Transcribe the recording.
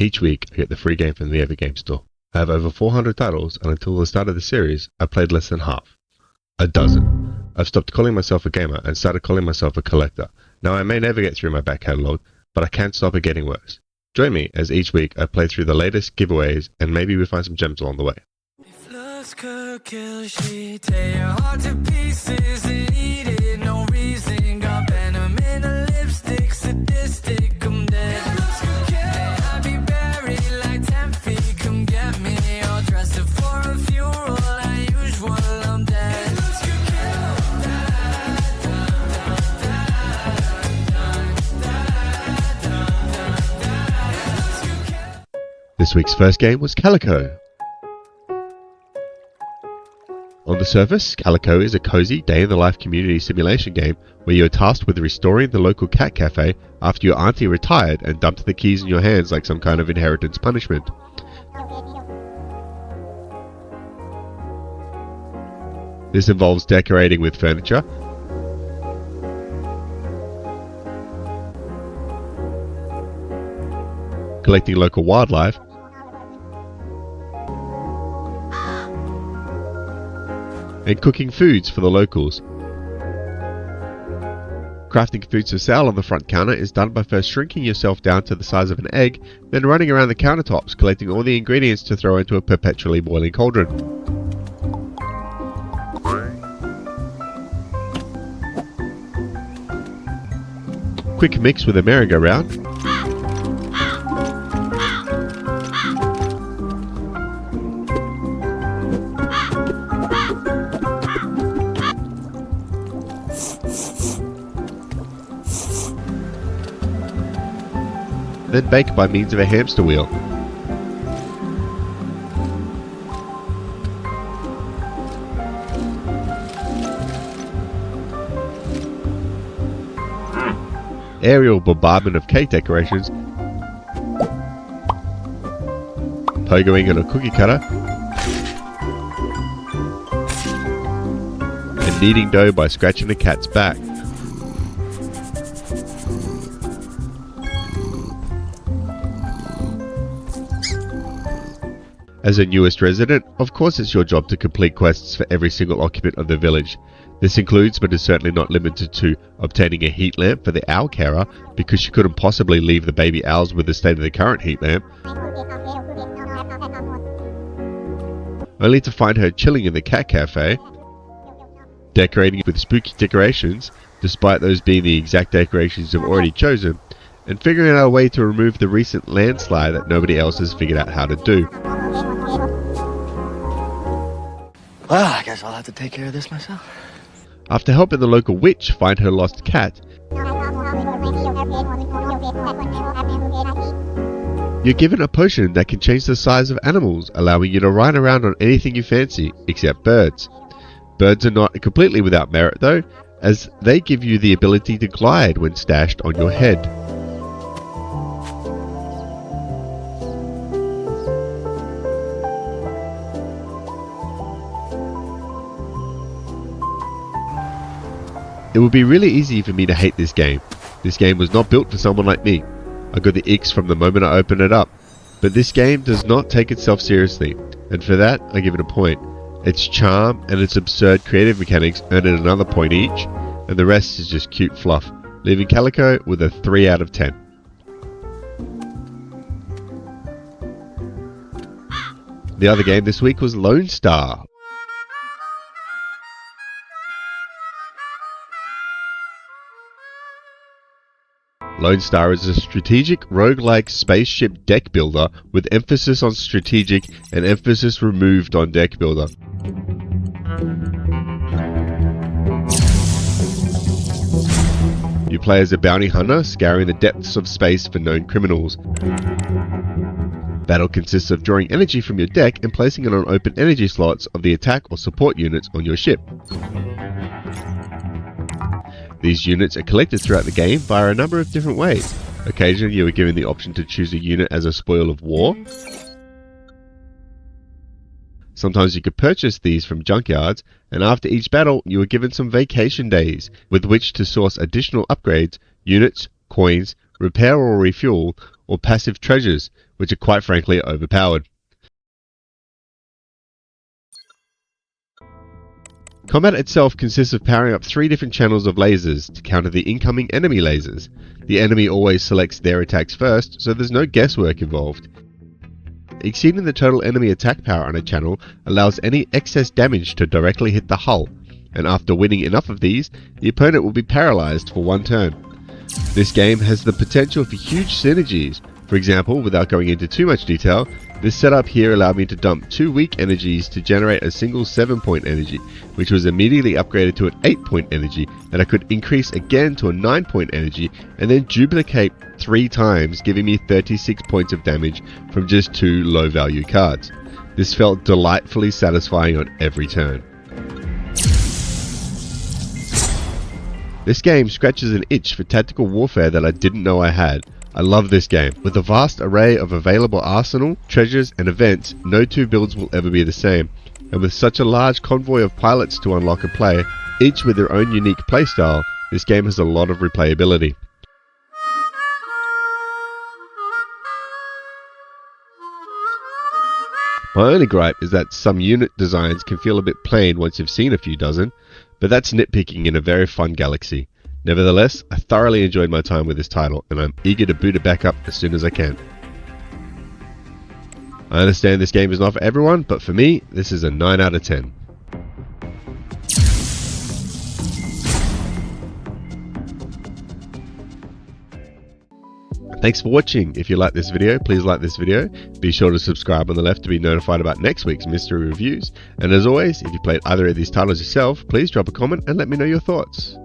Each week I get the free game from the Epic Game Store. I have over 400 titles, and until the start of the series, I played less than half. A dozen. I've stopped calling myself a gamer and started calling myself a collector. Now I may never get through my back catalogue, but I can't stop it getting worse. Join me as each week I play through the latest giveaways, and maybe we find some gems along the way. If looks could kill, she'd tear your heart to pieces and eat it. No reason, got venom in her lipstick, sadistic, I'm dead. If looks could kill, I'd be buried like 10 feet. Come get me, all dressed up for a funeral. As usual, I'm dead. If looks could kill. This week's first game was Calico. On the surface, Calico is a cozy, day-in-the-life community simulation game where you are tasked with restoring the local cat cafe after your auntie retired and dumped the keys in your hands like some kind of inheritance punishment. This involves decorating with furniture, collecting local wildlife, and cooking foods for the locals. Crafting foods for sale on the front counter is done by first shrinking yourself down to the size of an egg, then running around the countertops collecting all the ingredients to throw into a perpetually boiling cauldron. Quick mix with a merry-go-round. Then bake by means of a hamster wheel. Aerial bombardment of cake decorations, pogoing on a cookie cutter, and kneading dough by scratching a cat's back. As a newest resident, of course it's your job to complete quests for every single occupant of the village. This includes, but is certainly not limited to, obtaining a heat lamp for the owl carer, because she couldn't possibly leave the baby owls with the state of the current heat lamp, only to find her chilling in the cat cafe, decorating with spooky decorations, despite those being the exact decorations you've already chosen, and figuring out a way to remove the recent landslide that nobody else has figured out how to do. Well, I guess I'll have to take care of this myself. After helping the local witch find her lost cat, you're given a potion that can change the size of animals, allowing you to ride around on anything you fancy, except birds. Birds are not completely without merit though, as they give you the ability to glide when stashed on your head. It would be really easy for me to hate this game. This game was not built for someone like me. I got the icks from the moment I opened it up. But this game does not take itself seriously, and for that I give it a point. Its charm and its absurd creative mechanics earn it another point each, and the rest is just cute fluff, leaving Calico with a 3 out of 10. The other game this week was Lonestar. Lonestar is a strategic roguelike spaceship deck builder with emphasis on strategic and emphasis removed on deck builder. You play as a bounty hunter scouring the depths of space for known criminals. Battle consists of drawing energy from your deck and placing it on open energy slots of the attack or support units on your ship. These units are collected throughout the game via a number of different ways. Occasionally you are given the option to choose a unit as a spoil of war. Sometimes you could purchase these from junkyards, and after each battle you are given some vacation days with which to source additional upgrades, units, coins, repair or refuel, or passive treasures, which are quite frankly overpowered. Combat itself consists of powering up 3 different channels of lasers to counter the incoming enemy lasers. The enemy always selects their attacks first, so there's no guesswork involved. Exceeding the total enemy attack power on a channel allows any excess damage to directly hit the hull, and after winning enough of these, the opponent will be paralyzed for 1 turn. This game has the potential for huge synergies. For example, without going into too much detail, this setup here allowed me to dump 2 weak energies to generate a single 7-point energy, which was immediately upgraded to an 8-point energy that I could increase again to a 9-point energy and then duplicate 3 times, giving me 36 points of damage from just 2 low value cards. This felt delightfully satisfying on every turn. This game scratches an itch for tactical warfare that I didn't know I had. I love this game. With a vast array of available arsenal, treasures and events, no 2 builds will ever be the same. And with such a large convoy of pilots to unlock and play, each with their own unique playstyle, this game has a lot of replayability. My only gripe is that some unit designs can feel a bit plain once you've seen a few dozen, but that's nitpicking in a very fun galaxy. Nevertheless, I thoroughly enjoyed my time with this title, and I'm eager to boot it back up as soon as I can. I understand this game is not for everyone, but for me, this is a 9 out of 10. Thanks for watching. If you like this video, please like this video. Be sure to subscribe on the left to be notified about next week's mystery reviews. And as always, if you played either of these titles yourself, please drop a comment and let me know your thoughts.